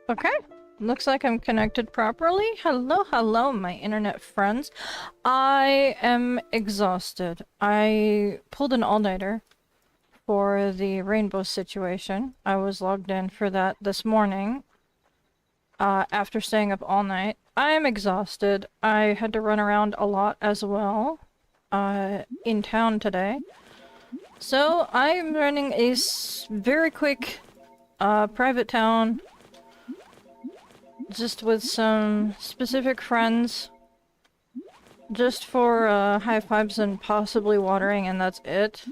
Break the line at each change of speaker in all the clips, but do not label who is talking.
Okay. Looks like I'm connected properly. Hello, hello, my internet friends. I am exhausted. I pulled an all-nighter for the rainbow situation. I was logged in for that this morning, after staying up all night. I am exhausted. I had to run around a lot as well, in town today. So, I'm running a very quick, private town just with some specific friends, just for high fives and possibly watering, and that's it.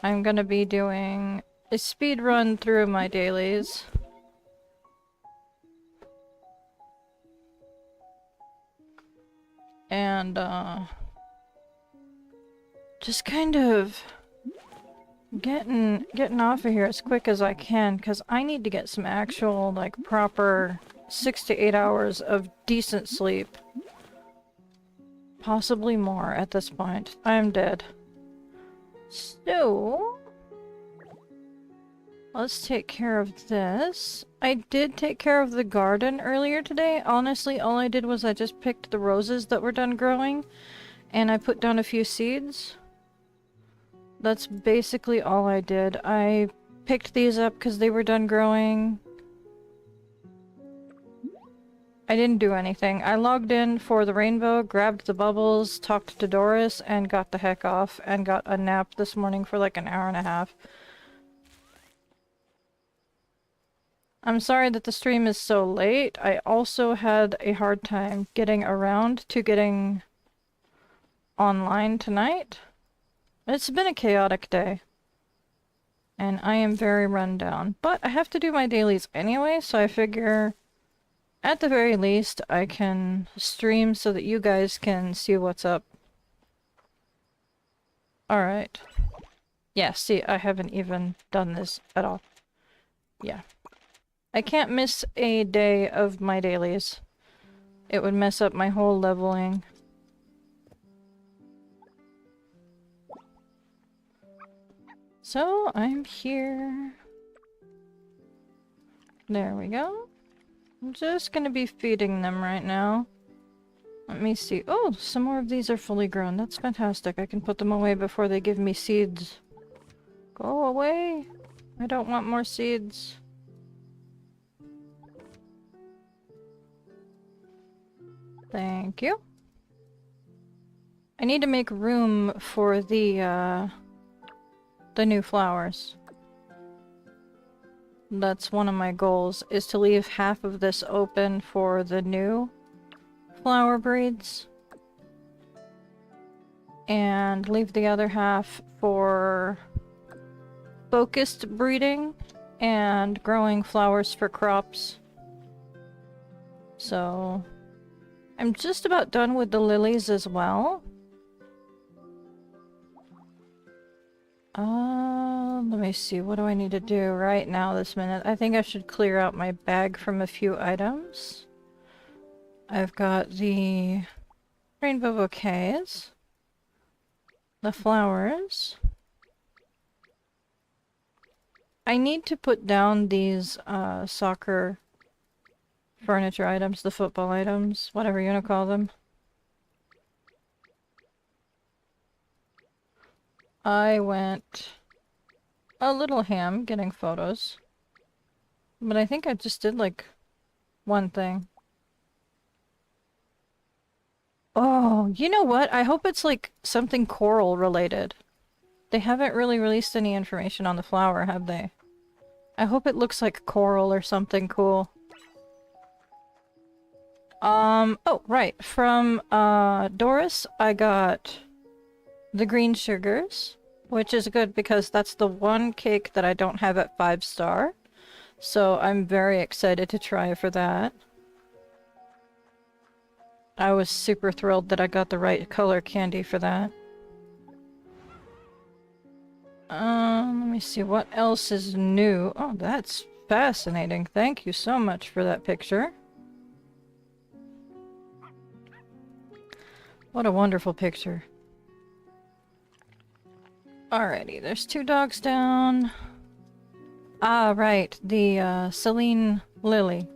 I'm gonna be doing a speed run through my dailies. And just kind of getting off of here as quick as I can, because I need to get some actual, like, proper 6 to 8 hours of decent sleep. Possibly more at this point. I am dead. So, let's take care of this. I did take care of the garden earlier today. Honestly, all I did was I just picked the roses that were done growing, and I put down a few seeds. That's basically all I did. I picked these up because they were done growing. I didn't do anything. I logged in for the rainbow, grabbed the bubbles, talked to Doris, and got the heck off, and got a nap this morning for like an hour and a half. I'm sorry that the stream is so late. I also had a hard time getting around to getting online tonight. It's been a chaotic day, and I am very run down. But I have to do my dailies anyway, so I figure at the very least I can stream so that you guys can see what's up. Alright. Yeah, see, I haven't even done this at all. Yeah. I can't miss a day of my dailies. It would mess up my whole leveling. So, I'm here. There we go. I'm just gonna be feeding them right now. Let me see. Oh, some more of these are fully grown. That's fantastic. I can put them away before they give me seeds. Go away. I don't want more seeds. Thank you. I need to make room for the new flowers. That's one of my goals, is to leave half of this open for the new flower breeds. And leave the other half for focused breeding and growing flowers for crops. So, I'm just about done with the lilies as well. Let me see, what do I need to do right now this minute? I think I should clear out my bag from a few items. I've got the rainbow bouquets, the flowers. I need to put down these soccer furniture items, the football items, whatever you want to call them. I went a little ham getting photos, but I think I just did like one thing. Oh, you know what? I hope it's like something coral related. They haven't really released any information on the flower, have they? I hope it looks like coral or something cool. Oh, right. From, Doris, I got the green sugars, which is good because that's the one cake that I don't have at 5-star. So I'm very excited to try for that. I was super thrilled that I got the right color candy for that. Let me see, what else is new? Oh, that's fascinating. Thank you so much for that picture. What a wonderful picture. Alrighty, there's 2 dogs down. Ah, right, the Celine lily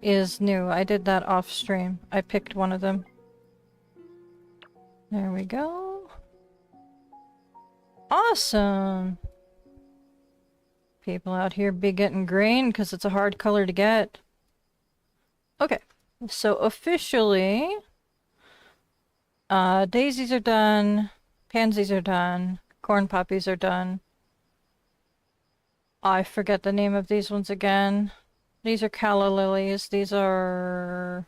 is new. I did that off stream. I picked one of them. There we go. Awesome! People out here be getting green because it's a hard color to get. Okay, so officially, daisies are done, pansies are done, corn poppies are done. I forget the name of these ones again. These are calla lilies. These are...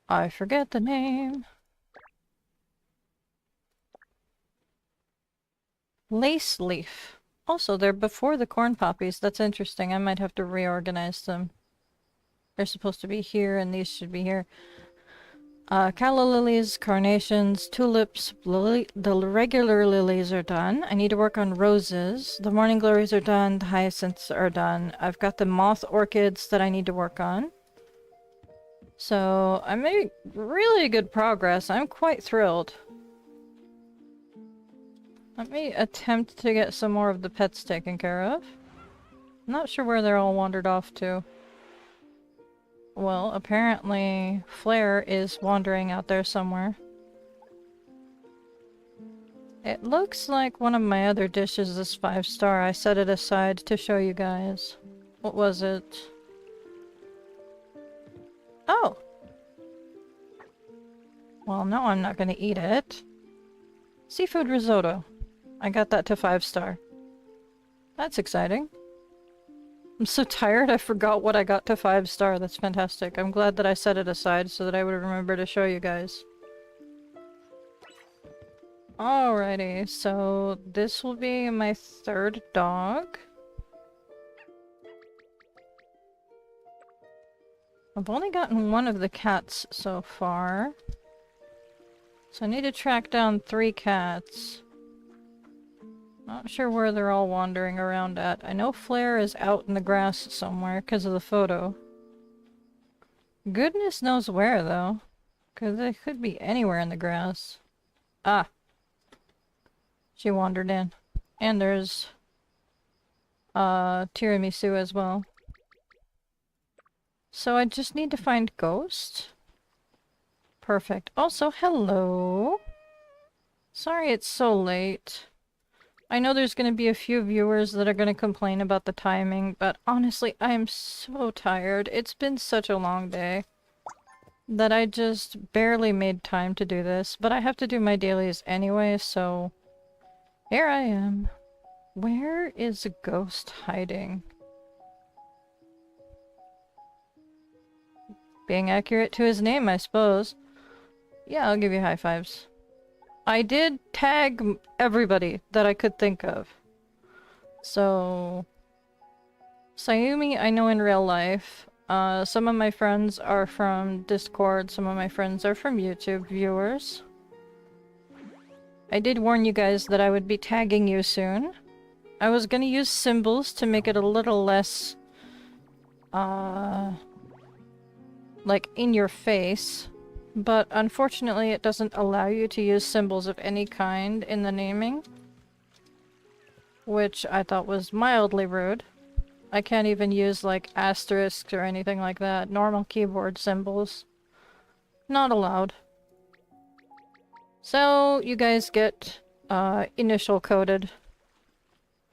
I forget the name. Lace leaf. Also, they're before the corn poppies. That's interesting. I might have to reorganize them. They're supposed to be here, and these should be here. Calla lilies, carnations, tulips, the regular lilies are done. I need to work on roses. The morning glories are done. The hyacinths are done. I've got the moth orchids that I need to work on. So, I made really good progress. I'm quite thrilled. Let me attempt to get some more of the pets taken care of. I'm not sure where they're all wandered off to. Well, apparently Flare is wandering out there somewhere. It looks like one of my other dishes is 5-star. I set it aside to show you guys. What was it? Oh! Well, no, I'm not gonna eat it. Seafood risotto. I got that to 5-star. That's exciting. I'm so tired I forgot what I got to 5-star. That's fantastic. I'm glad that I set it aside so that I would remember to show you guys. Alrighty, so this will be my 3rd dog. I've only gotten one of the cats so far. So I need to track down 3 cats. Not sure where they're all wandering around at. I know Flare is out in the grass somewhere because of the photo. Goodness knows where, though. Because they could be anywhere in the grass. Ah! She wandered in. And there's... tiramisu as well. So I just need to find Ghost. Perfect. Also, hello! Sorry it's so late. I know there's going to be a few viewers that are going to complain about the timing, but honestly, I am so tired. It's been such a long day that I just barely made time to do this, but I have to do my dailies anyway, so here I am. Where is a Ghost hiding? Being accurate to his name, I suppose. Yeah, I'll give you high fives. I did tag everybody that I could think of. So... Sayumi I know in real life. Some of my friends are from Discord, some of my friends are from YouTube viewers. I did warn you guys that I would be tagging you soon. I was gonna use symbols to make it a little less... like, in your face. But unfortunately it doesn't allow you to use symbols of any kind in the naming. Which I thought was mildly rude. I can't even use like asterisks or anything like that. Normal keyboard symbols. Not allowed. So you guys get initial coded.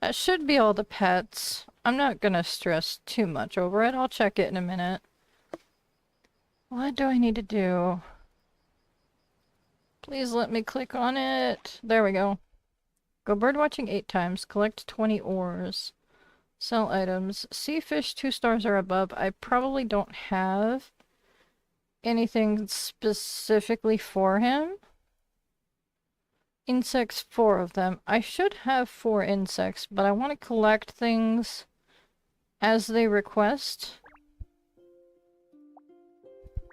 That should be all the pets. I'm not gonna stress too much over it. I'll check it in a minute. What do I need to do? Please let me click on it. There we go. Go birdwatching 8 times. Collect 20 ores. Sell items. Sea fish 2 stars or above. I probably don't have anything specifically for him. Insects, 4 of them. I should have 4 insects, but I want to collect things as they request.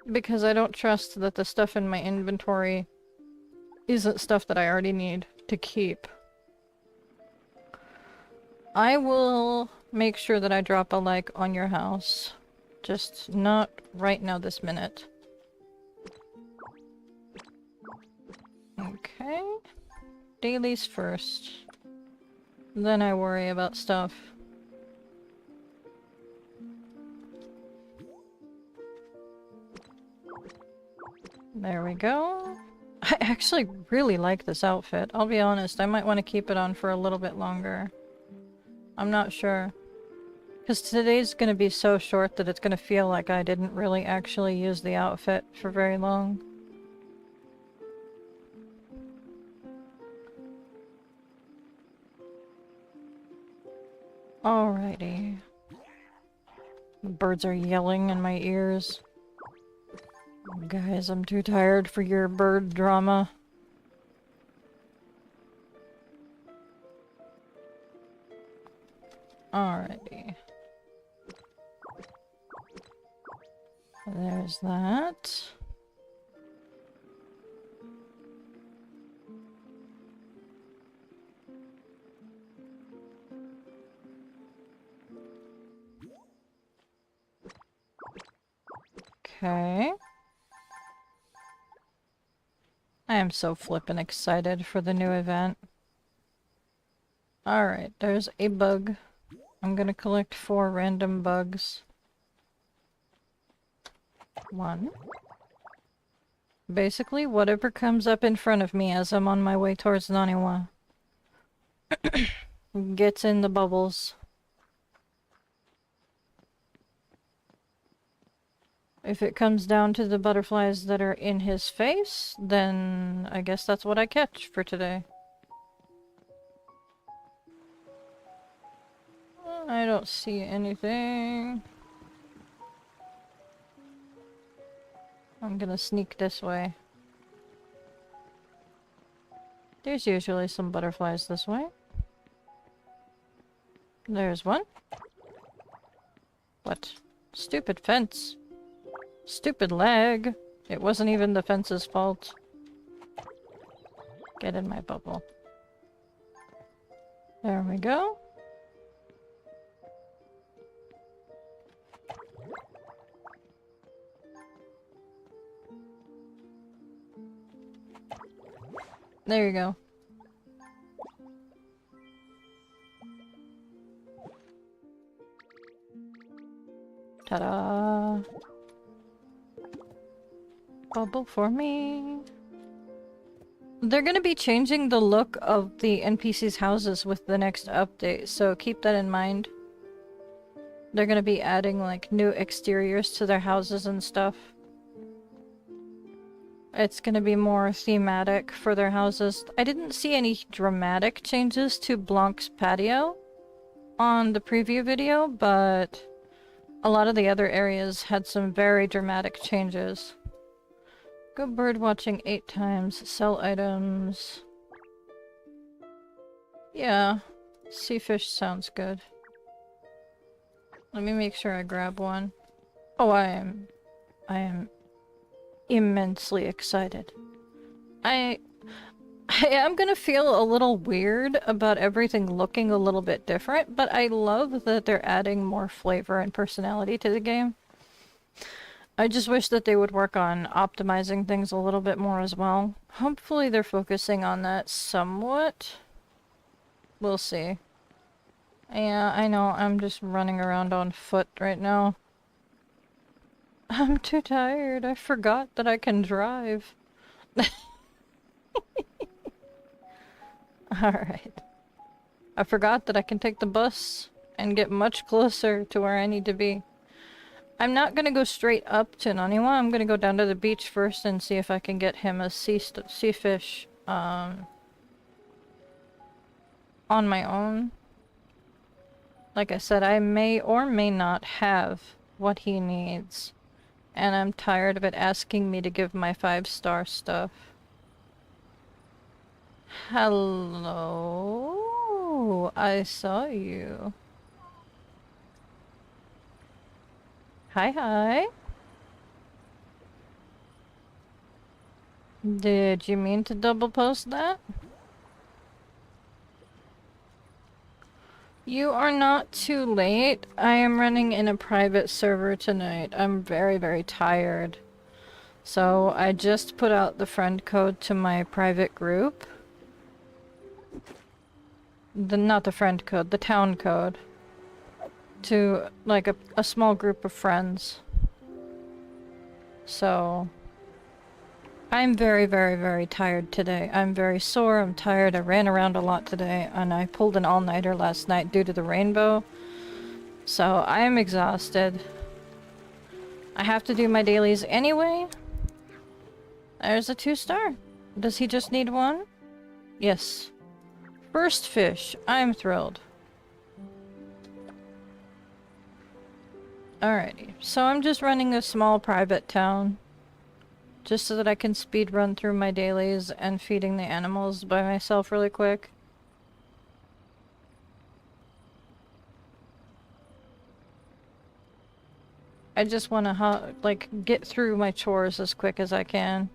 Because I don't trust that the stuff in my inventory isn't stuff that I already need to keep. I will make sure that I drop a like on your house. Just not right now this minute. Okay. Dailies first. Then I worry about stuff. There we go. I actually really like this outfit. I'll be honest, I might want to keep it on for a little bit longer. I'm not sure. Because today's gonna be so short that it's gonna feel like I didn't really actually use the outfit for very long. Alrighty. The birds are yelling in my ears. Guys, I'm too tired for your bird drama. Alrighty. There's that. Okay. I am so flippin' excited for the new event. Alright, there's a bug. I'm gonna collect 4 random bugs. 1. Basically, whatever comes up in front of me as I'm on my way towards Naniwa gets in the bubbles. If it comes down to the butterflies that are in his face, then I guess that's what I catch for today. I don't see anything. I'm gonna sneak this way. There's usually some butterflies this way. There's one. What? Stupid fence. Stupid lag. It wasn't even the fence's fault. Get in my bubble. There we go. There you go. Ta-da! Bubble for me. They're gonna be changing the look of the NPC's houses with the next update, so keep that in mind. They're gonna be adding like new exteriors to their houses and stuff. It's gonna be more thematic for their houses. I didn't see any dramatic changes to Blanc's patio on the preview video, but a lot of the other areas had some very dramatic changes. Go bird watching 8 times, sell items. Yeah, sea fish sounds good. Let me make sure I grab one. Oh, I am immensely excited. I am gonna feel a little weird about everything looking a little bit different, but I love that they're adding more flavor and personality to the game. I just wish that they would work on optimizing things a little bit more as well. Hopefully they're focusing on that somewhat. We'll see. Yeah, I know, I'm just running around on foot right now. I'm too tired. I forgot that I can drive. Alright. I forgot that I can take the bus and get much closer to where I need to be. I'm not gonna go straight up to Naniwa. I'm gonna go down to the beach first and see if I can get him a sea fish, on my own. Like I said, I may or may not have what he needs. And I'm tired of it asking me to give my 5-star stuff. Hello? I saw you. Hi, hi. Did you mean to double post that? You are not too late. I am running in a private server tonight. I'm very, very tired. So I just put out the friend code to my private group. Not the friend code, the town code. To like a small group of friends. So I'm very, very, very tired today. I'm very sore, I'm tired, I ran around a lot today, and I pulled an all-nighter last night due to the rainbow. So I am exhausted. I have to do my dailies anyway. There's a 2-star. Does he just need one? Yes. First fish. I'm thrilled. Alrighty. So I'm just running a small private town. Just so that I can speed run through my dailies and feeding the animals by myself really quick. I just want to, like, get through my chores as quick as I can.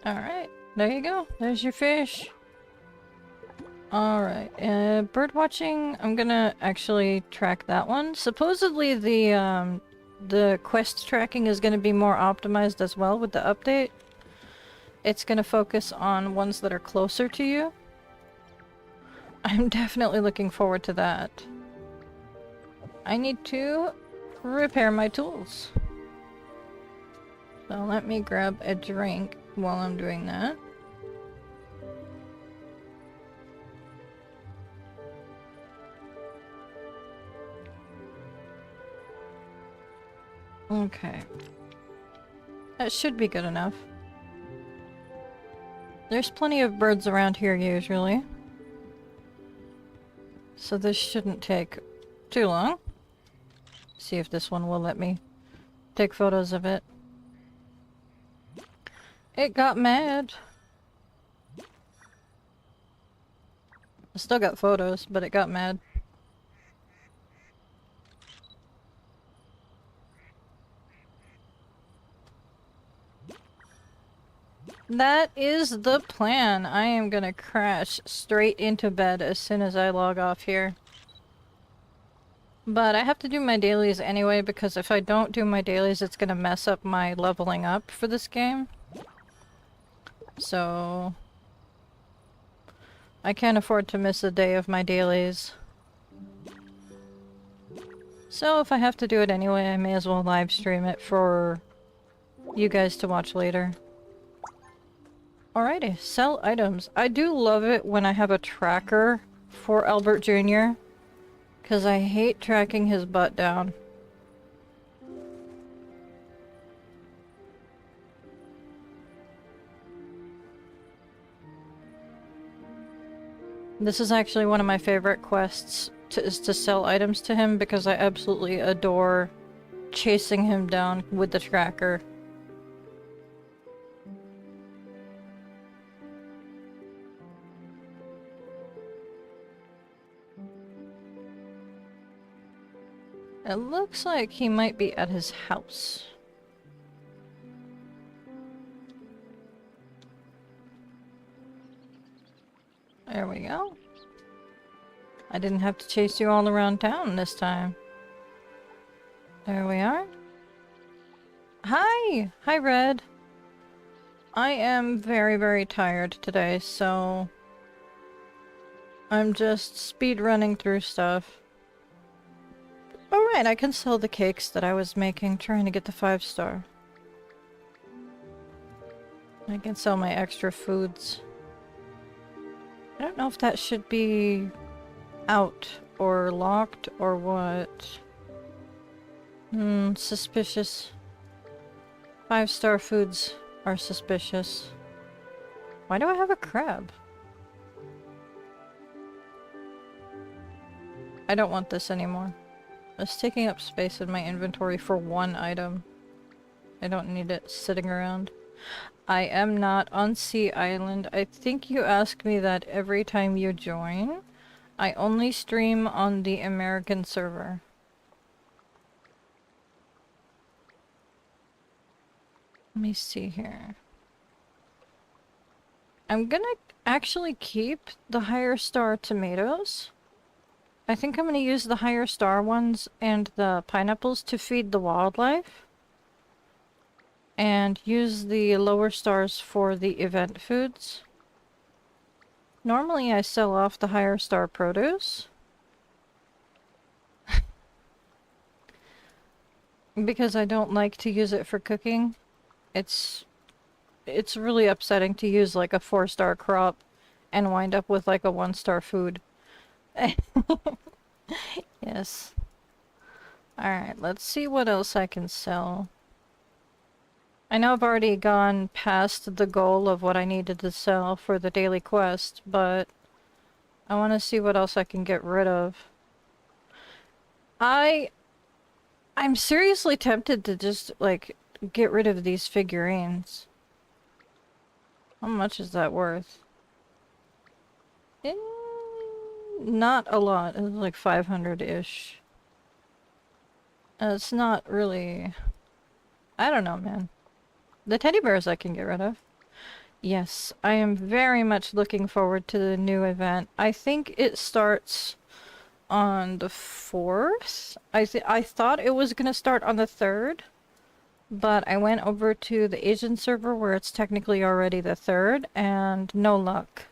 Alright, there you go. There's your fish. Alright, bird watching, I'm gonna actually track that one. Supposedly the quest tracking is gonna be more optimized as well with the update. It's gonna focus on ones that are closer to you. I'm definitely looking forward to that. I need to repair my tools. So let me grab a drink while I'm doing that. Okay. That should be good enough. There's plenty of birds around here usually. So this shouldn't take too long. See if this one will let me take photos of it. It got mad. I still got photos, but it got mad. That is the plan. I am gonna crash straight into bed as soon as I log off here. But I have to do my dailies anyway, because if I don't do my dailies, it's gonna mess up my leveling up for this game. So I can't afford to miss a day of my dailies. So if I have to do it anyway, I may as well live stream it for you guys to watch later. Alrighty, sell items. I do love it when I have a tracker for Albert Jr. because I hate tracking his butt down. This is actually one of my favorite quests is to sell items to him because I absolutely adore chasing him down with the tracker. It looks like he might be at his house. There we go. I didn't have to chase you all around town this time. There we are. Hi! Hi, Red. I am very, very tired today, so I'm just speed running through stuff. Alright, I can sell the cakes that I was making, trying to get the 5-star. I can sell my extra foods. I don't know if that should be out or locked or what. Suspicious. 5-star foods are suspicious. Why do I have a crab? I don't want this anymore. It's taking up space in my inventory for one item. I don't need it sitting around. I am not on Sea Island. I think you ask me that every time you join. I only stream on the American server. Let me see here. I'm gonna actually keep the higher star tomatoes. I think I'm gonna use the higher star ones and the pineapples to feed the wildlife. And use the lower stars for the event foods. Normally I sell off the higher star produce. because I don't like to use it for cooking. It's it's really upsetting to use like a 4-star crop and wind up with like a 1-star food. Yes. Alright, let's see what else I can sell. I know I've already gone past the goal of what I needed to sell for the daily quest, but I want to see what else I can get rid of. I'm seriously tempted to just, like, get rid of these figurines. How much is that worth? Eh, not a lot. It's like 500-ish. It's not really... I don't know, man. The teddy bears I can get rid of. Yes, I am very much looking forward to the new event. I think it starts on the 4th. I thought it was gonna start on the 3rd, but I went over to the Asian server where it's technically already the 3rd, and no luck.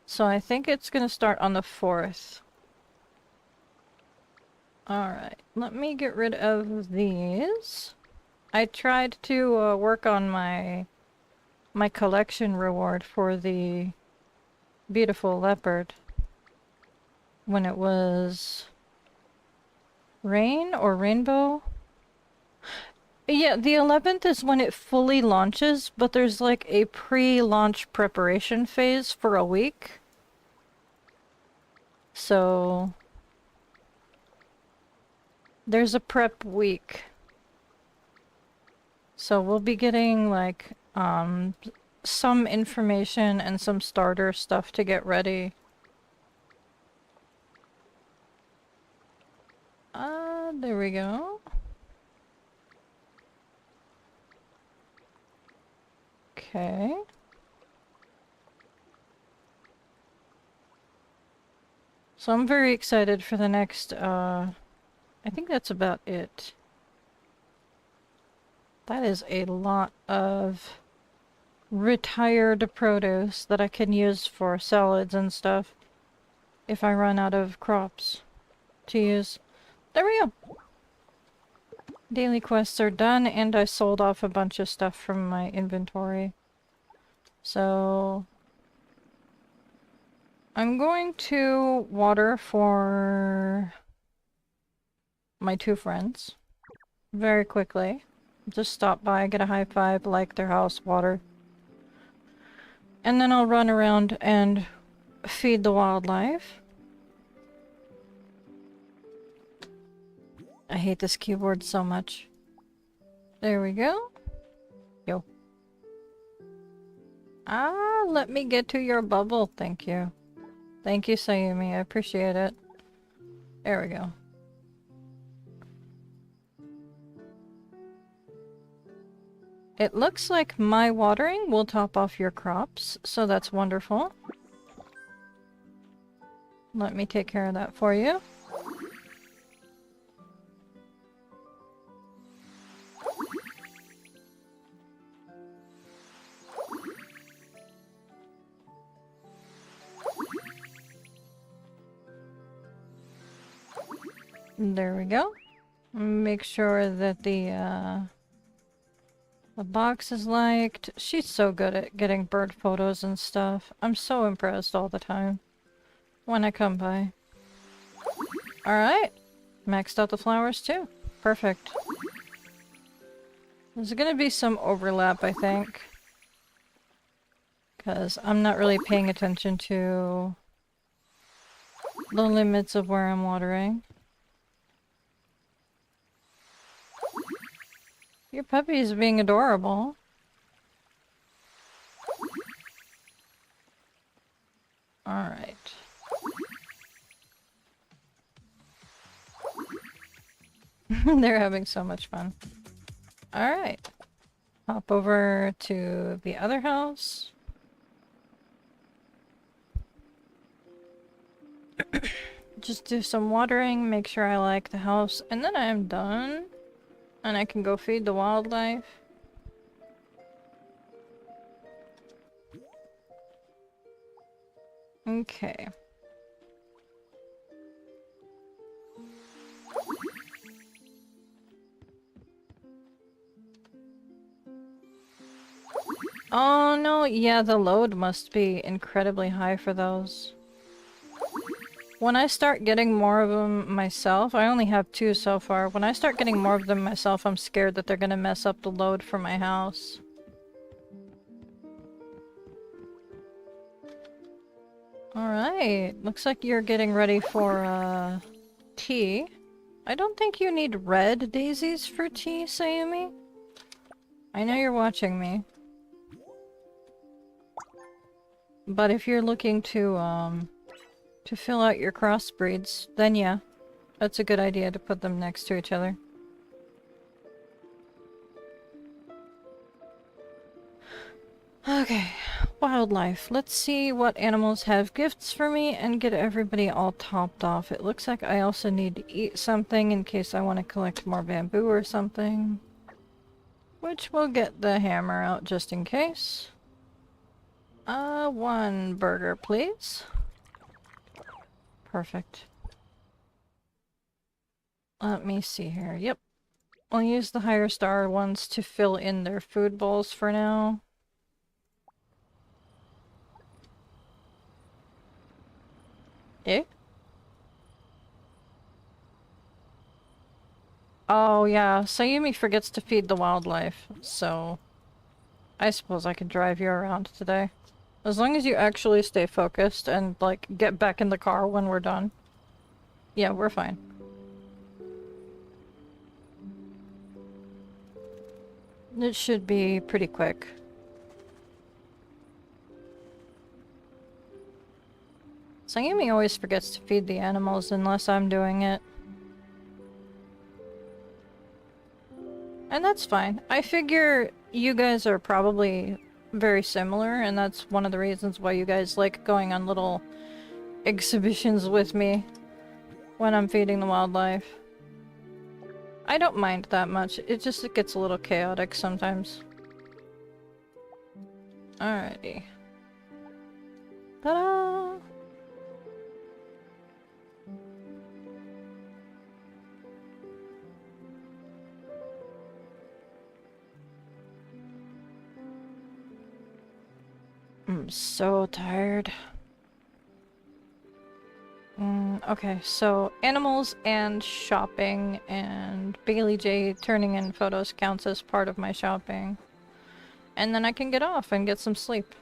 So I think it's gonna start on the 4th. Alright, let me get rid of these. I tried to work on my collection reward for the beautiful leopard when it was rain or rainbow. Yeah, the 11th is when it fully launches, but there's like a pre-launch preparation phase for a week. So there's a prep week. So we'll be getting like some information and some starter stuff to get ready. There we go. Okay. So I'm very excited for the next, I think that's about it. That is a lot of retired produce that I can use for salads and stuff if I run out of crops to use. There we go! Daily quests are done, and I sold off a bunch of stuff from my inventory. So I'm going to water for my 2 friends very quickly. Just stop by, get a high five, like their house, water. And then I'll run around and feed the wildlife. I hate this keyboard so much. There we go. Yo. Let me get to your bubble, thank you. Thank you, Sayumi, I appreciate it. There we go. It looks like my watering will top off your crops, so that's wonderful. Let me take care of that for you. There we go. Make sure that the box is liked. She's so good at getting bird photos and stuff. I'm so impressed all the time when I come by. Alright. Maxed out the flowers too. Perfect. There's gonna be some overlap, I think. Because I'm not really paying attention to the limits of where I'm watering. Your puppy is being adorable. Alright. They're having so much fun. Alright. Hop over to the other house. Just do some watering, make sure I like the house, and then I'm done. And I can go feed the wildlife. Okay. Oh no, yeah, the load must be incredibly high for those. When I start getting more of them myself, I only have 2 so far. When I start getting more of them myself, I'm scared that they're gonna mess up the load for my house. Alright, looks like you're getting ready for, tea. I don't think you need red daisies for tea, Sayumi. I know you're watching me. But if you're looking to fill out your crossbreeds, then yeah, that's a good idea to put them next to each other. Okay, wildlife. Let's see what animals have gifts for me and get everybody all topped off. It looks like I also need to eat something in case I want to collect more bamboo or something. Which we'll get the hammer out just in case. 1 burger, please. Perfect. Let me see here. Yep. I'll use the higher star ones to fill in their food bowls for now. Eh? Oh yeah, Sayumi forgets to feed the wildlife, so I suppose I can drive you around today. As long as you actually stay focused and, like, get back in the car when we're done. Yeah, we're fine. It should be pretty quick. Sayumi always forgets to feed the animals unless I'm doing it. And that's fine. I figure you guys are probably very similar, and that's one of the reasons why you guys like going on little exhibitions with me when I'm feeding the wildlife. I don't mind that much, it gets a little chaotic sometimes. Alrighty. Ta-da! I'm so tired. Okay, so animals and shopping and Bailey J turning in photos counts as part of my shopping. And then I can get off and get some sleep.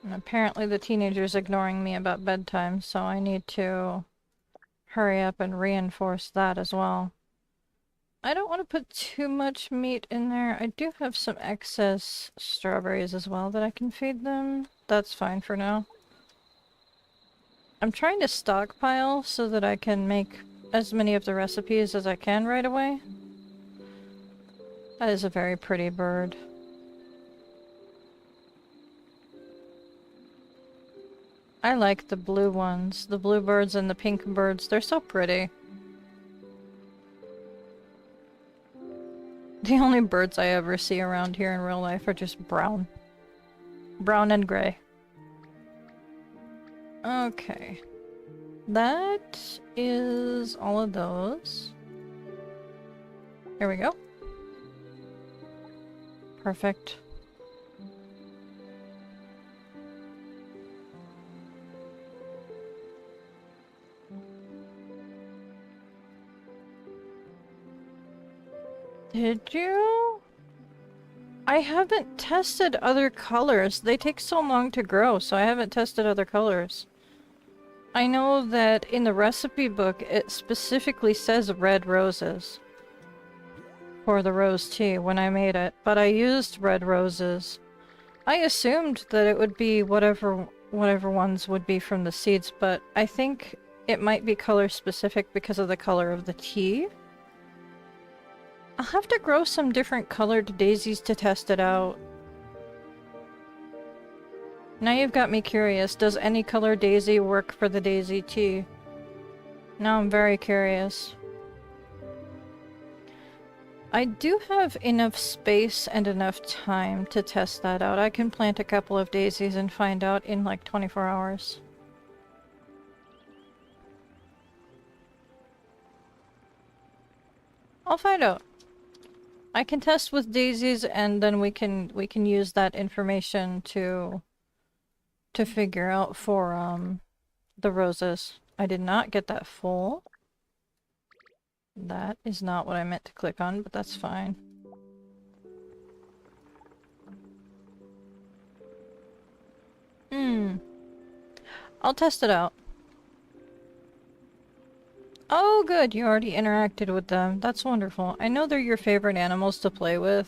And apparently the teenager's ignoring me about bedtime, so I need to hurry up and reinforce that as well. I don't want to put too much meat in there. I do have some excess strawberries as well that I can feed them. That's fine for now. I'm trying to stockpile so that I can make as many of the recipes as I can right away. That is a very pretty bird. I like the blue ones. The blue birds and the pink birds. They're so pretty. The only birds I ever see around here in real life are just brown. Brown and gray. Okay. That is all of those. Here we go. Perfect. Did you? I haven't tested other colors. They take so long to grow, so I haven't tested other colors. I know that in the recipe book it specifically says red roses for the rose tea when I made it, but I used red roses. I assumed that it would be whatever ones would be from the seeds, but I think it might be color specific because of the color of the tea. I'll have to grow some different colored daisies to test it out. Now you've got me curious. Does any color daisy work for the daisy tea? Now I'm very curious. I do have enough space and enough time to test that out. I can plant a couple of daisies and find out in like 24 hours. I'll find out. I can test with daisies, and then we can use that information to figure out for the roses. I did not get that full. That is not what I meant to click on, but that's fine. I'll test it out. Oh good, you already interacted with them. That's wonderful. I know they're your favorite animals to play with.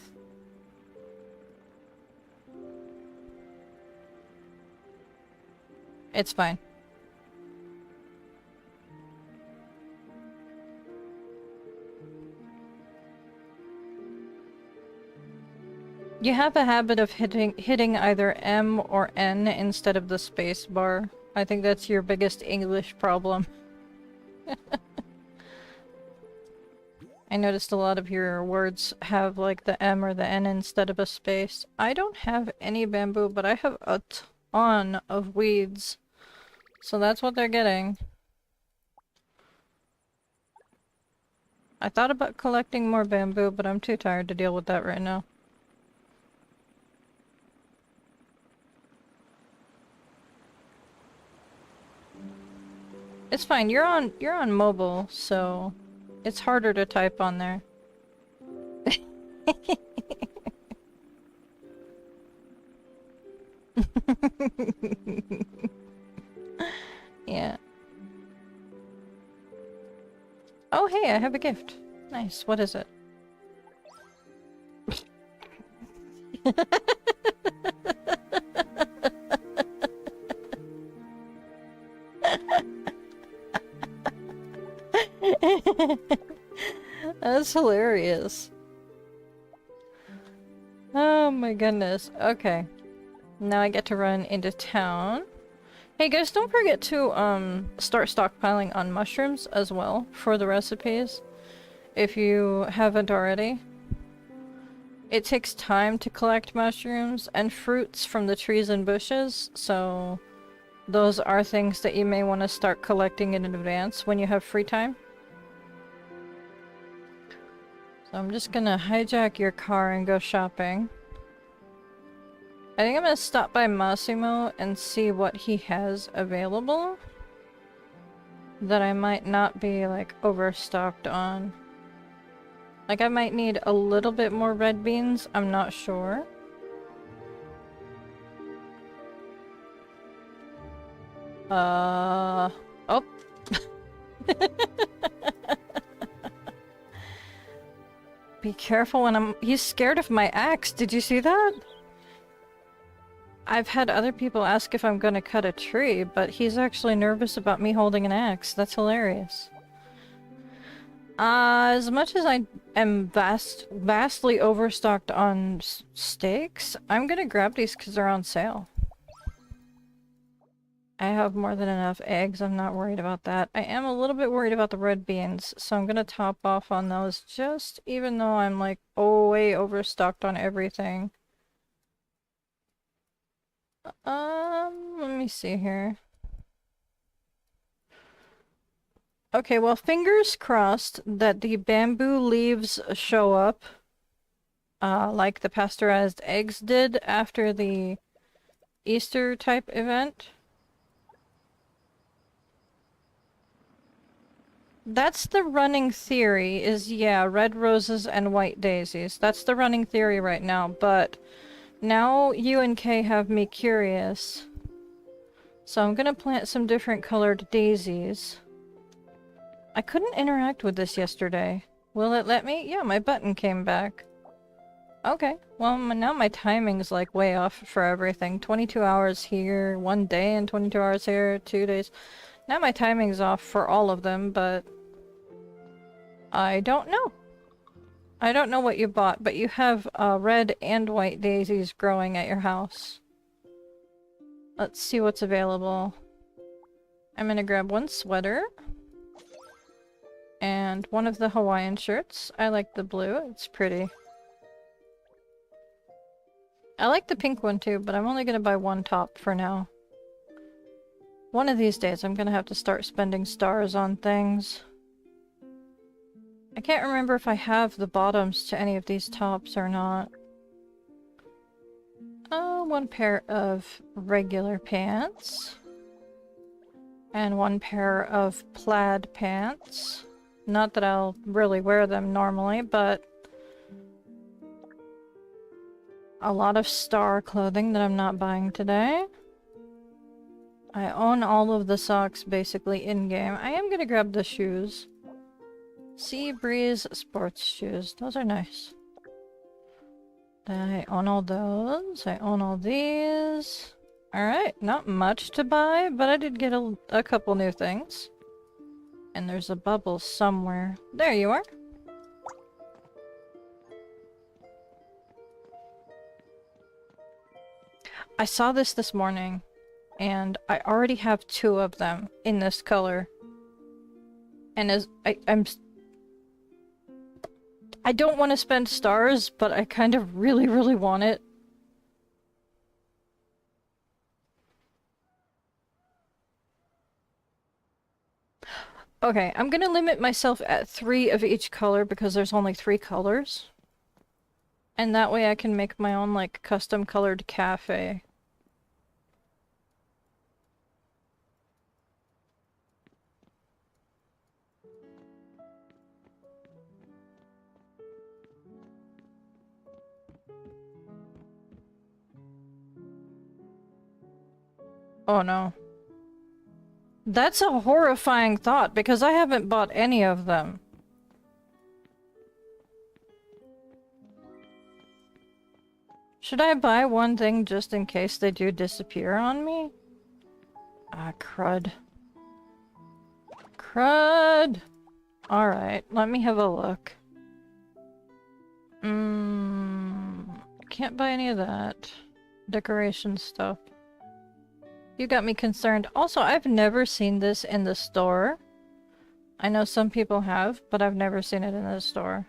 It's fine. You have a habit of hitting either M or N instead of the space bar. I think that's your biggest English problem. I noticed a lot of your words have like the M or the N instead of a space. I don't have any bamboo, but I have a ton of weeds. So that's what they're getting. I thought about collecting more bamboo, but I'm too tired to deal with that right now. It's fine. You're on mobile, so it's harder to type on there. Yeah. Oh, hey, I have a gift. Nice. What is it? That's hilarious. Oh my goodness. Okay. Now I get to run into town. Hey guys, don't forget to start stockpiling on mushrooms as well for the recipes, if you haven't already. It takes time to collect mushrooms and fruits from the trees and bushes, so those are things that you may want to start collecting in advance when you have free time. So I'm just gonna hijack your car and go shopping. I think I'm gonna stop by Massimo and see what he has available that I might not be, like, overstocked on. Like, I might need a little bit more red beans, I'm not sure. Oh. Be careful when he's scared of my axe, did you see that? I've had other people ask if I'm gonna cut a tree, but he's actually nervous about me holding an axe. That's hilarious. As much as I am vastly overstocked on steaks, I'm gonna grab these because they're on sale. I have more than enough eggs, I'm not worried about that. I am a little bit worried about the red beans, so I'm gonna top off on those just even though I'm like way overstocked on everything. Let me see here. Okay, well, fingers crossed that the bamboo leaves show up, like the pasteurized eggs did after the Easter type event. That's the running theory, is yeah, red roses and white daisies. That's the running theory right now, but now you and Kay have me curious. So I'm gonna plant some different colored daisies. I couldn't interact with this yesterday. Will it let me? Yeah, my button came back. Okay, well now my timing's like way off for everything. 22 hours here, 1 day, and 22 hours here, 2 days. Now my timing's off for all of them, but I don't know. I don't know what you bought, but you have red and white daisies growing at your house. Let's see what's available. I'm gonna grab one sweater. And one of the Hawaiian shirts. I like the blue, it's pretty. I like the pink one too, but I'm only gonna buy one top for now. One of these days I'm gonna have to start spending stars on things. I can't remember if I have the bottoms to any of these tops or not. Oh, one pair of regular pants. And one pair of plaid pants. Not that I'll really wear them normally, but a lot of star clothing that I'm not buying today. I own all of the socks basically in-game. I am gonna grab the shoes. Sea Breeze sports shoes. Those are nice. I own all those. I own all these. Alright, not much to buy, but I did get a couple new things. And there's a bubble somewhere. There you are. I saw this morning, and I already have 2 of them in this color. And as I don't want to spend stars, but I kind of really want it. Okay, I'm gonna limit myself at 3 of each color because there's only 3 colors. And that way I can make my own, like, custom colored cafe. Oh no. That's a horrifying thought, because I haven't bought any of them. Should I buy one thing just in case they do disappear on me? Ah, crud. Crud! Alright, let me have a look. Can't buy any of that. Decoration stuff. You got me concerned. Also, I've never seen this in the store. I know some people have, but I've never seen it in the store.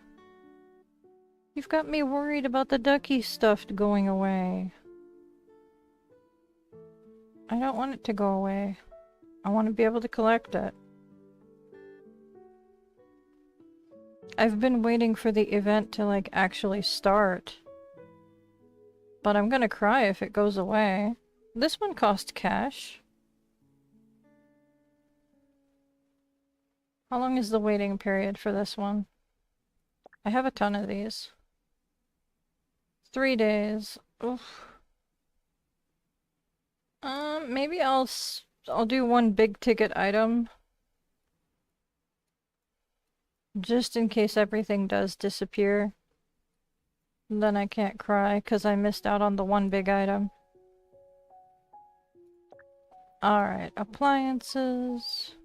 You've got me worried about the ducky stuff going away. I don't want it to go away. I want to be able to collect it. I've been waiting for the event to, like, actually start. But I'm gonna cry if it goes away. This one cost cash. How long is the waiting period for this one? I have a ton of these. 3 days. Oof. Maybe I'll do one big ticket item. Just in case everything does disappear. Then I can't cry because I missed out on the one big item. Alright, appliances.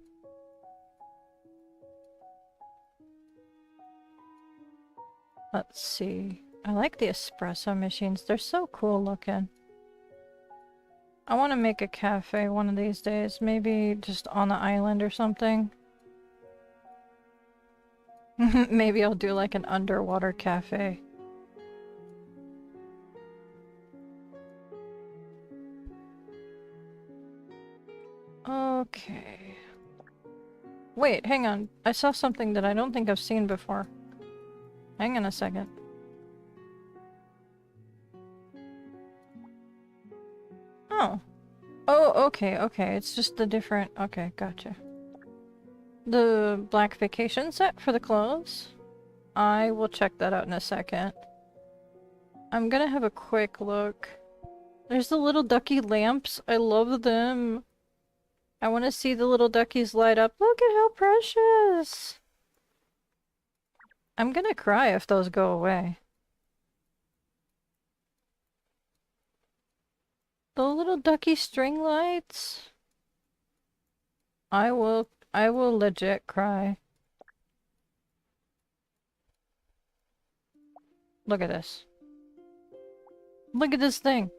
Let's see. I like the espresso machines. They're so cool looking. I want to make a cafe one of these days. Maybe just on the island or something. Maybe I'll do like an underwater cafe. Okay. Wait, hang on. I saw something that I don't think I've seen before. Hang on a second. Oh. Oh, okay, okay. It's just the different... Okay, gotcha. The black vacation set for the clothes? I will check that out in a second. I'm gonna have a quick look. There's the little ducky lamps. I love them. I want to see the little duckies light up. Look at how precious! I'm gonna cry if those go away. The little ducky string lights? I will legit cry. Look at this. Look at this thing.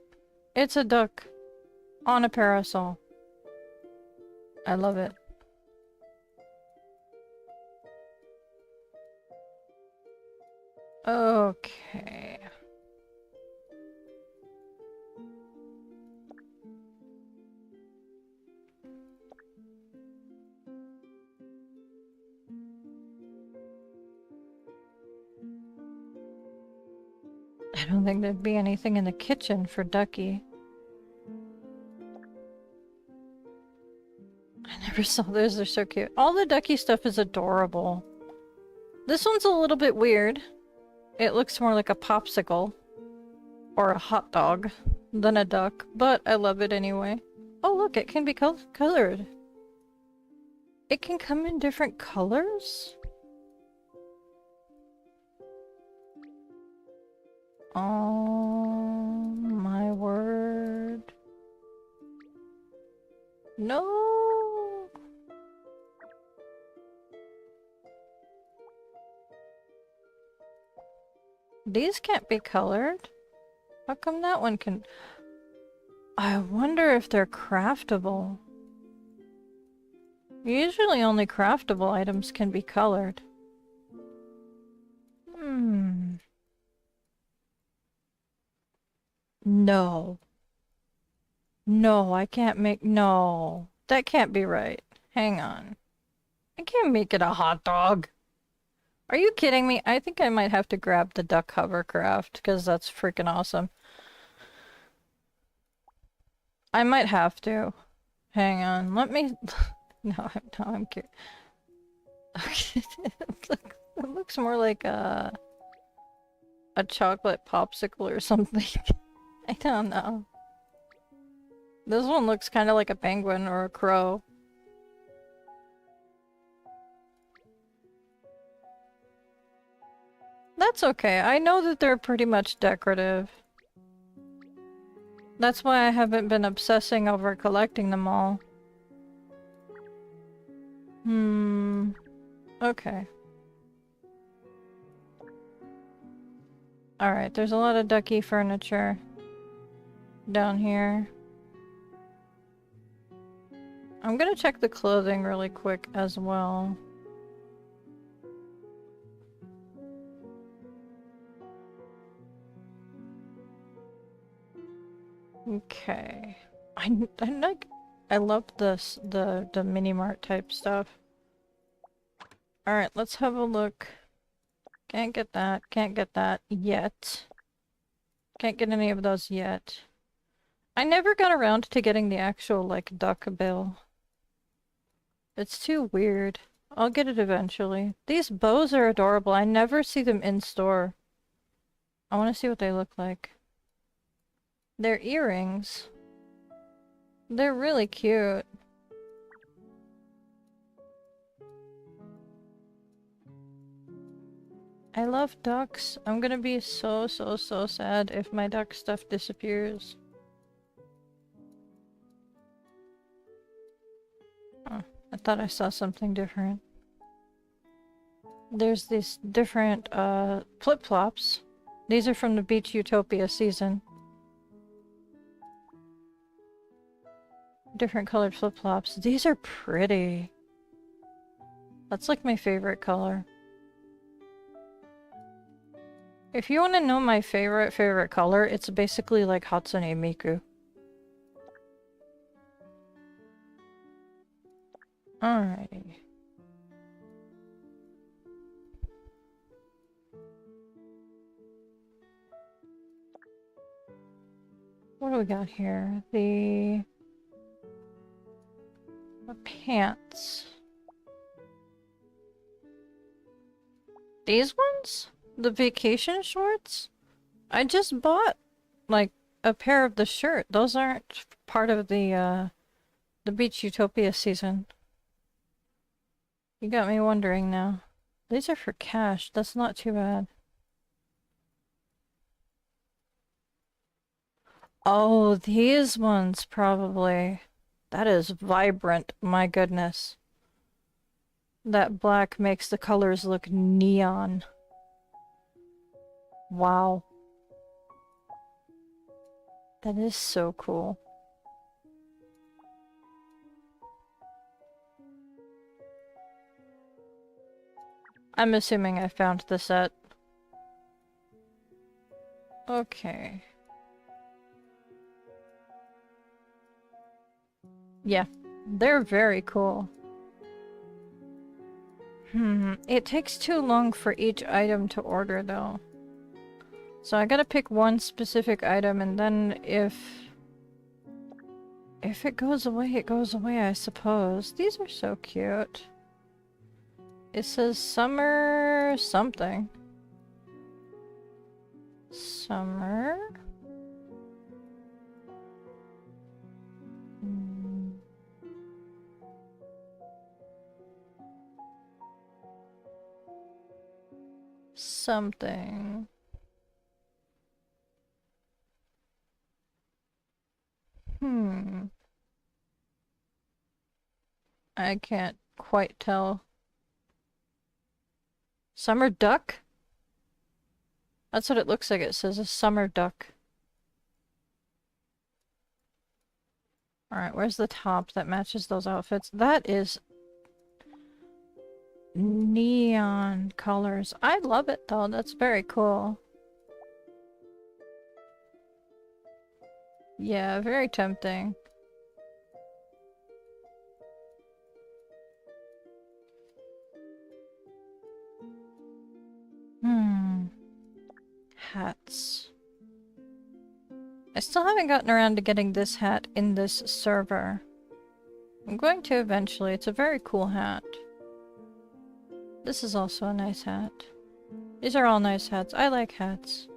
It's a duck on a parasol. I love it. Okay. I don't think there'd be anything in the kitchen for Ducky. I never saw those, they're so cute. All the Ducky stuff is adorable. This one's a little bit weird. It looks more like a popsicle. Or a hot dog than a duck, but I love it anyway. Oh look, it can be colored. It can come in different colors? Oh my word. No! These can't be colored. How come that one can... I wonder if they're craftable. Usually only craftable items can be colored. No. No, I can't make... No. That can't be right. Hang on. I can't make it a hot dog. Are you kidding me? I think I might have to grab the duck hovercraft, because that's freaking awesome. I might have to. Hang on, let me... No, I'm curious. It looks more like a chocolate popsicle or something. I don't know. This one looks kind of like a penguin or a crow. That's okay. I know that they're pretty much decorative. That's why I haven't been obsessing over collecting them all. Okay. Alright, there's a lot of ducky furniture down here. I'm gonna check the clothing really quick as well. Okay. I love this, the mini-mart type stuff. Alright, let's have a look. Can't get that yet. Can't get any of those yet. I never got around to getting the actual, like, duck bill. It's too weird. I'll get it eventually. These bows are adorable. I never see them in store. I want to see what they look like. They're earrings. They're really cute. I love ducks. I'm gonna be so sad if my duck stuff disappears. Oh, I thought I saw something different. There's these different flip-flops. These are from the Beach Utopia season. Different colored flip-flops. These are pretty. That's like my favorite color. If you want to know my favorite color, it's basically like Hatsune Miku. Alrighty. What do we got here? The pants. These ones? The vacation shorts? I just bought, like, a pair of the shirt. Those aren't part of the Beach Utopia season. You got me wondering now. These are for cash. That's not too bad. Oh, these ones, probably. That is vibrant, my goodness. That black makes the colors look neon. Wow. That is so cool. I'm assuming I found the set. Okay. Yeah, they're very cool. It takes too long for each item to order though. So I gotta pick one specific item, and then if it goes away, it goes away, I suppose. These are so cute. It says summer something. Summer? Something. I can't quite tell. Summer duck? That's what it looks like. It says a summer duck. Alright, where's the top that matches those outfits? That is neon colors. I love it though. That's very cool. Yeah, very tempting. Hats. I still haven't gotten around to getting this hat in this server. I'm going to eventually. It's a very cool hat. This is also a nice hat. These are all nice hats. I like hats.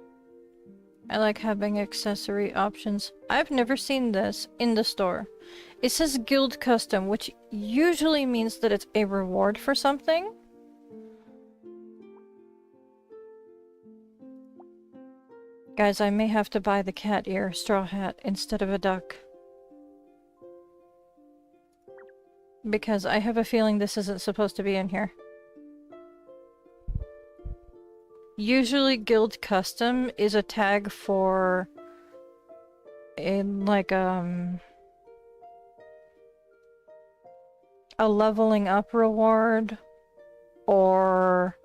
I like having accessory options. I've never seen this in the store. It says Guild Custom, which usually means that it's a reward for something. Guys, I may have to buy the cat ear straw hat instead of a duck. Because I have a feeling this isn't supposed to be in here. Usually Guild Custom is a tag for a leveling up reward, or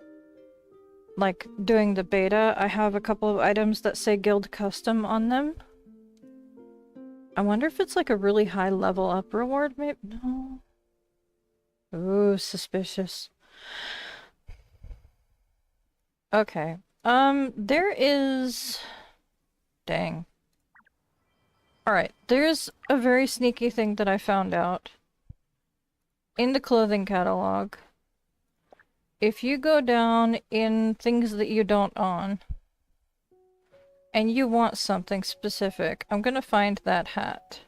like doing the beta. I have a couple of items that say Guild Custom on them. I wonder if it's like a really high level up reward, maybe? No. Ooh, suspicious. Okay. There is... Dang. Alright, there's a very sneaky thing that I found out in the clothing catalog. If you go down in things that you don't own, and you want something specific, I'm gonna find that hat.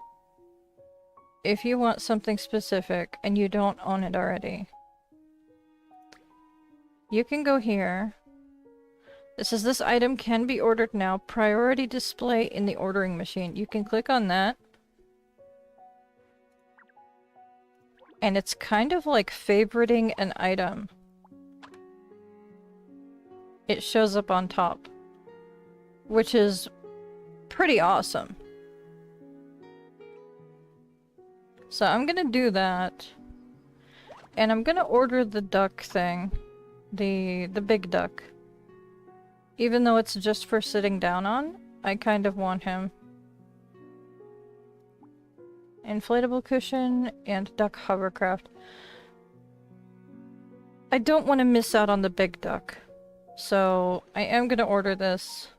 If you want something specific and you don't own it already, you can go here. It says this item can be ordered now. Priority display in the ordering machine. You can click on that. And it's kind of like favoriting an item. It shows up on top, which is pretty awesome. So I'm gonna do that, and I'm gonna order the duck thing, the big duck. Even though it's just for sitting down on, I kind of want him. Inflatable cushion and duck hovercraft. I don't want to miss out on the big duck. So, I am gonna order this.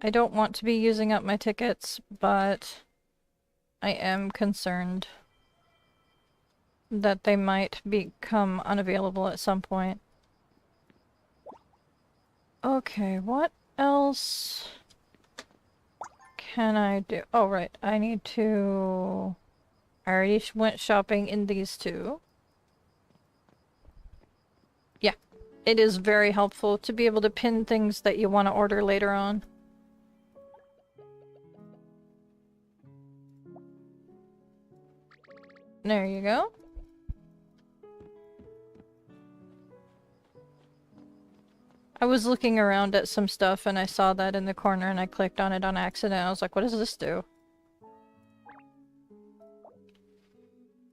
I don't want to be using up my tickets, but I am concerned that they might become unavailable at some point. Okay, what else can I do? Oh, right, I need to... I already went shopping in these two. It is very helpful to be able to pin things that you want to order later on. There you go. I was looking around at some stuff and I saw that in the corner and I clicked on it on accident. I was like, what does this do?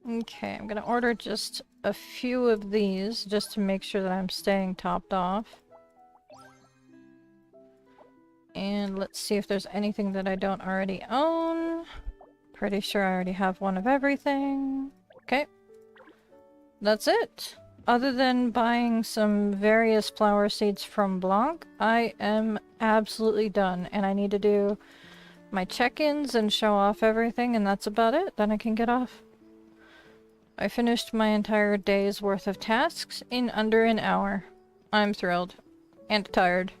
Okay, I'm gonna order just a few of these just to make sure that I'm staying topped off. And let's see if there's anything that I don't already own. Pretty sure I already have one of everything. Okay. That's it. other than buying some various flower seeds from Blanc, I am absolutely done, and I need to do my check-ins and show off everything, and that's about it. Then I can get off. I finished my entire day's worth of tasks in under an hour. I'm thrilled. And tired.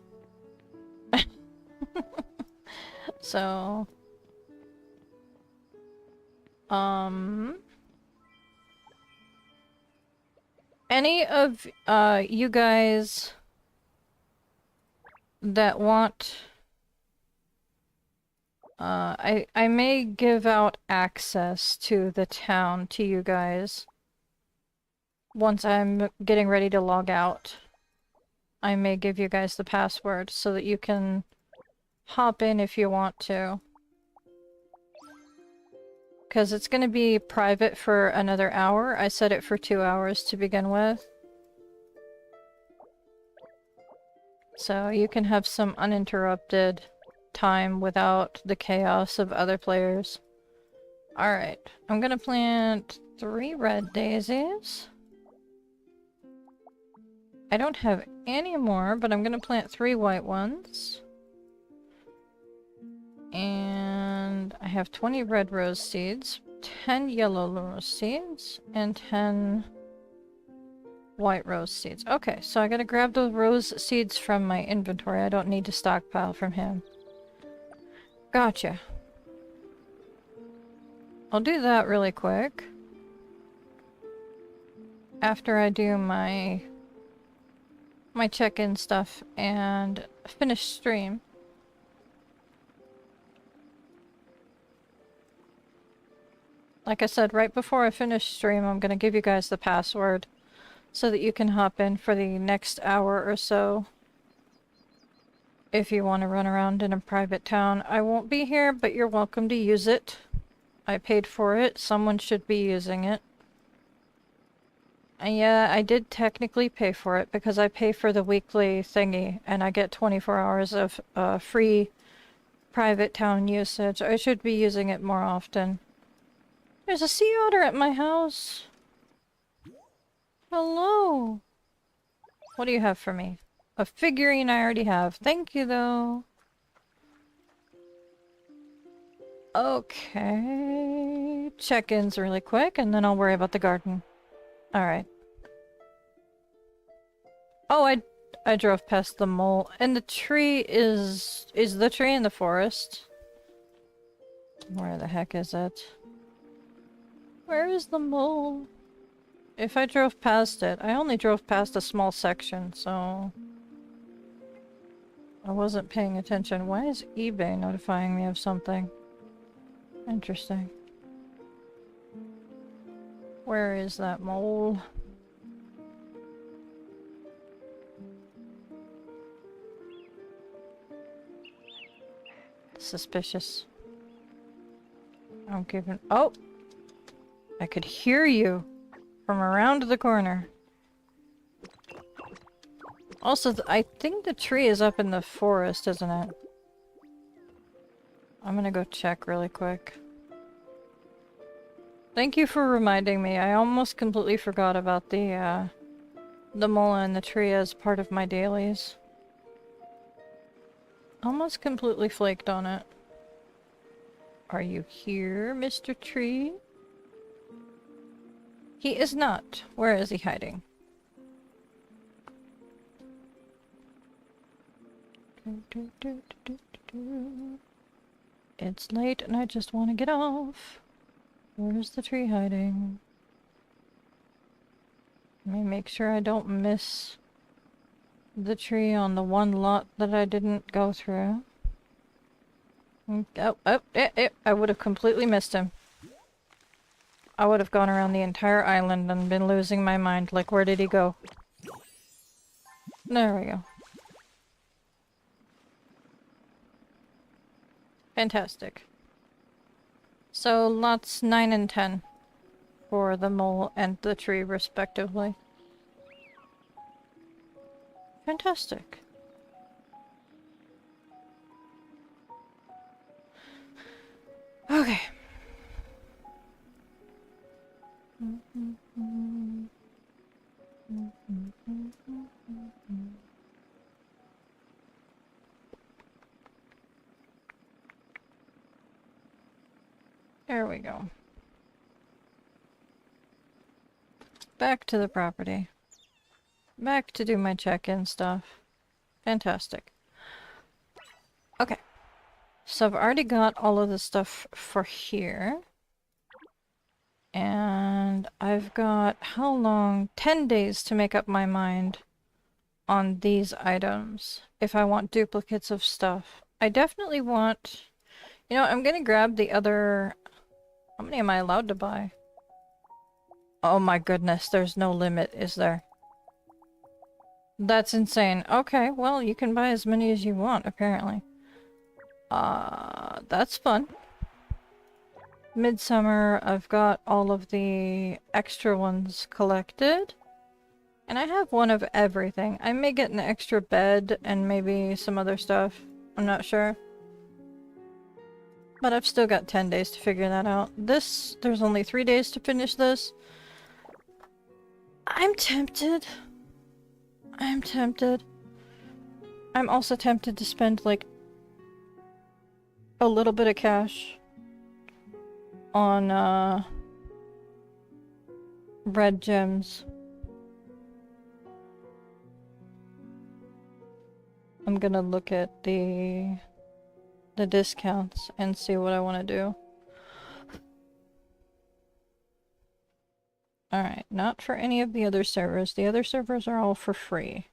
So... Any of you guys that want... I may give out access to the town to you guys once I'm getting ready to log out. I may give you guys the password so that you can hop in if you want to. Because it's going to be private for another hour. I set it for 2 hours to begin with. So you can have some uninterrupted time without the chaos of other players. Alright, I'm gonna plant 3 red daisies. I don't have any more, but I'm gonna plant 3 white ones. And I have 20 red rose seeds, 10 yellow rose seeds, and 10 white rose seeds. Okay, so I gotta grab the rose seeds from my inventory. I don't need to stockpile from him. Gotcha. I'll do that really quick. After I do my check-in stuff and finish stream. Like I said, right before I finish stream, I'm gonna give you guys the password so that you can hop in for the next hour or so. If you want to run around in a private town. I won't be here, but you're welcome to use it. I paid for it. Someone should be using it. And yeah, I did technically pay for it because I pay for the weekly thingy and I get 24 hours of free private town usage. I should be using it more often. There's a sea otter at my house. Hello. What do you have for me? A figurine I already have. Thank you, though. Okay. Check-ins really quick, and then I'll worry about the garden. Alright. Oh, I drove past the mole. And the tree is the tree in the forest? Where the heck is it? Where is the mole? If I drove past it, I only drove past a small section, so... I wasn't paying attention. Why is eBay notifying me of something? Interesting. Where is that mole? Suspicious. I'm giving... Oh! I could hear you from around the corner. Also, I think the tree is up in the forest, isn't it? I'm gonna go check really quick. Thank you for reminding me. I almost completely forgot about the mole and the tree as part of my dailies. Almost completely flaked on it. Are you here, Mr. Tree? He is not. Where is he hiding? It's late and I just want to get off. Where's the tree hiding? Let me make sure I don't miss the tree on the one lot that I didn't go through. I would have completely missed him. I would have gone around the entire island and been losing my mind. Like, where did he go? There we go. Fantastic. So, lots 9 and 10 for the mole and the tree, respectively. Fantastic. Okay. There we go. Back to the property. Back to do my check-in stuff. Fantastic. Okay. So I've already got all of the stuff for here. And I've got, how long? 10 days to make up my mind on these items. If I want duplicates of stuff. I definitely want... You know, I'm gonna grab the other... How many am I allowed to buy? Oh my goodness, there's no limit, is there? That's insane. Okay, well, you can buy as many as you want, apparently. That's fun. Midsummer, I've got all of the extra ones collected. And I have one of everything. I may get an extra bed and maybe some other stuff. I'm not sure. But I've still got 10 days to figure that out. This, there's only 3 days to finish this. I'm tempted. I'm tempted. I'm also tempted to spend, like, a little bit of cash on, red gems. I'm gonna look at the discounts and see what I want to do. Alright, not for any of the other servers. The other servers are all for free.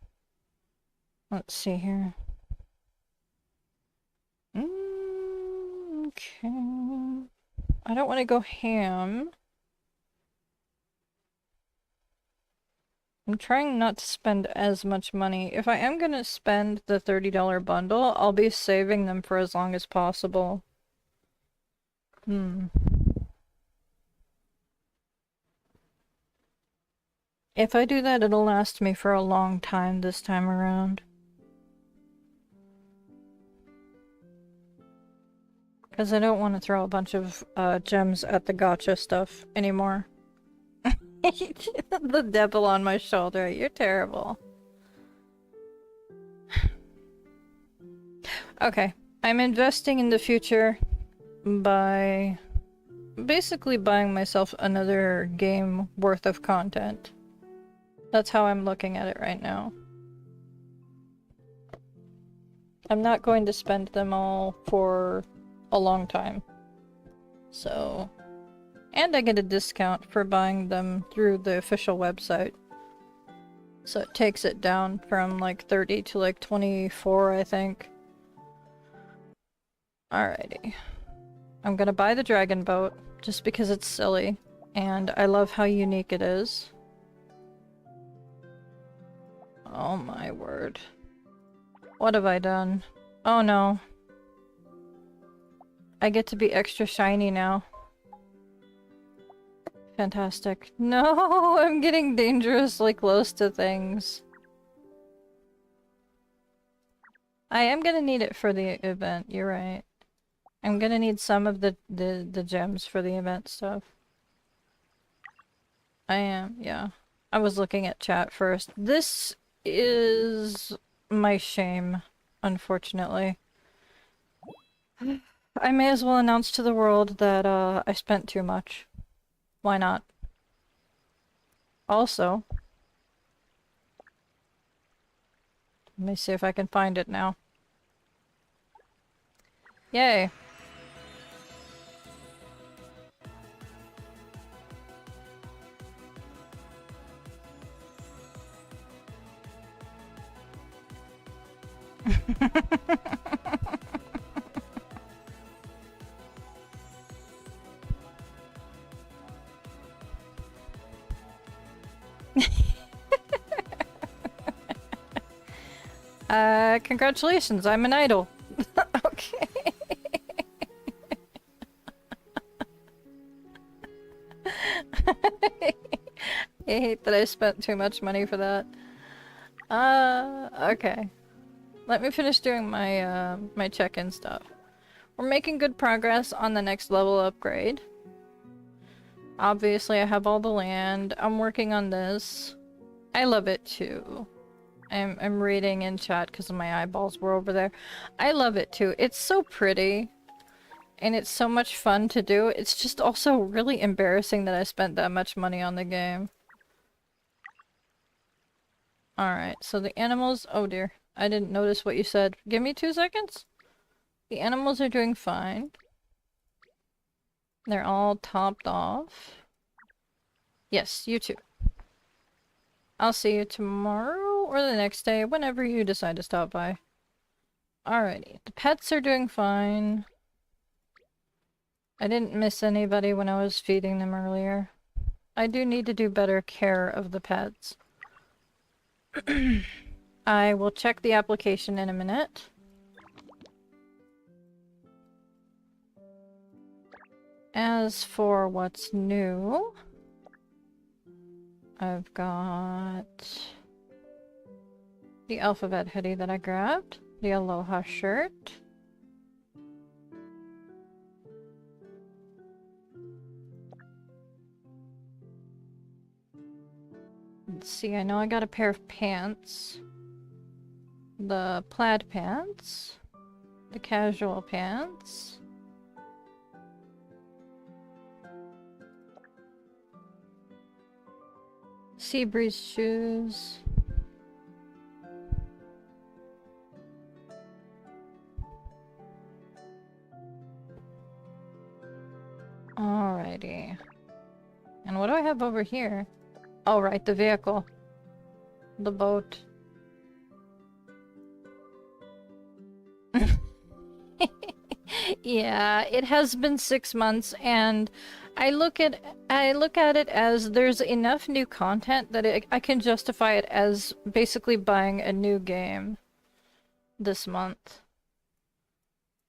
Let's see here. Okay. I don't want to go ham. I'm trying not to spend as much money. If I am gonna spend the $30 bundle, I'll be saving them for as long as possible. If I do that, it'll last me for a long time this time around. Because I don't want to throw a bunch of gems at the gacha stuff anymore. The devil on my shoulder, you're terrible. Okay, I'm investing in the future by basically buying myself another game worth of content. That's how I'm looking at it right now. I'm not going to spend them all for a long time. So... And I get a discount for buying them through the official website. So it takes it down from like 30 to like 24, I think. Alrighty. I'm gonna buy the dragon boat, just because it's silly. And I love how unique it is. Oh my word. What have I done? Oh no. I get to be extra shiny now. Fantastic. No, I'm getting dangerously close to things. I am gonna need it for the event, you're right. I'm gonna need some of the gems for the event stuff. I am, yeah. I was looking at chat first. This is my shame, unfortunately. I may as well announce to the world that I spent too much. Why not? Also, let me see if I can find it now. Yay! Congratulations, I'm an idol. Okay. I hate that I spent too much money for that. Okay. Let me finish doing my, my check-in stuff. We're making good progress on the next level upgrade. Obviously, I have all the land. I'm working on this. I love it too. I'm reading in chat because my eyeballs were over there. I love it too. It's so pretty. and it's so much fun to do. It's just also really embarrassing that I spent that much money on the game. Alright, so the animals... Oh dear, I didn't notice what you said. Give me 2 seconds. The animals are doing fine. They're all topped off. Yes, you too. I'll see you tomorrow or the next day, whenever you decide to stop by. Alrighty, the pets are doing fine. I didn't miss anybody when I was feeding them earlier. I do need to do better care of the pets. I will check the application in a minute. As for what's new, I've got the alphabet hoodie that I grabbed, the Aloha shirt. Let's see, I know I got a pair of pants. The plaid pants. The casual pants. Sea breeze shoes. Alrighty. And what do I have over here? Oh, right, the vehicle. The boat. Yeah, it has been 6 months, and I look at it as there's enough new content that I can justify it as basically buying a new game this month.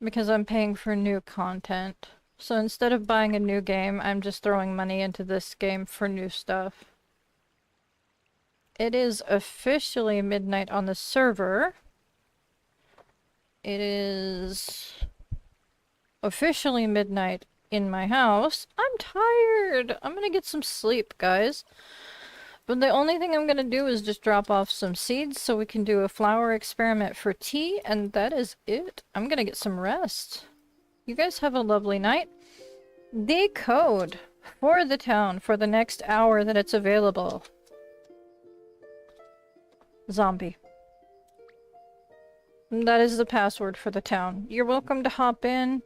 Because I'm paying for new content. So instead of buying a new game, I'm just throwing money into this game for new stuff. It is officially midnight on the server. It is officially midnight in my house. I'm tired! I'm gonna get some sleep, guys. But the only thing I'm gonna do is just drop off some seeds so we can do a flower experiment for tea, and that is it. I'm gonna get some rest. You guys have a lovely night. The code for the town for the next hour that it's available. Zombie. That is the password for the town. You're welcome to hop in.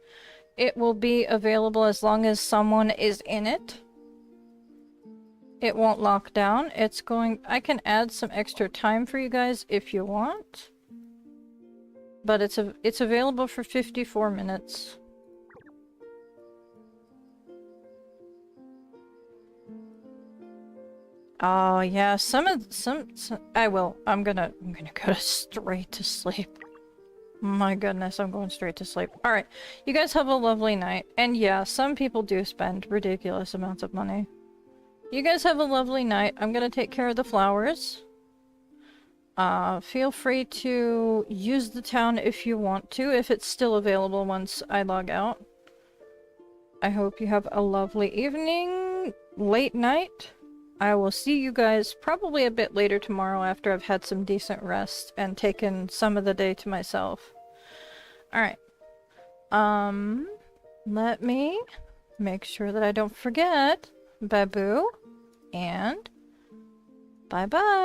It will be available as long as someone is in it. It won't lock down. It's going... I can add some extra time for you guys if you want. But it's available for 54 minutes. Oh yeah, some I will. I'm gonna go straight to sleep. My goodness, I'm going straight to sleep. Alright, you guys have a lovely night. And yeah, some people do spend ridiculous amounts of money. You guys have a lovely night. I'm gonna take care of the flowers. Feel free to use the town if you want to, if it's still available once I log out. I hope you have a lovely evening, late night. I will see you guys probably a bit later tomorrow after I've had some decent rest and taken some of the day to myself. Alright. Let me make sure that I don't forget Babu and bye-bye.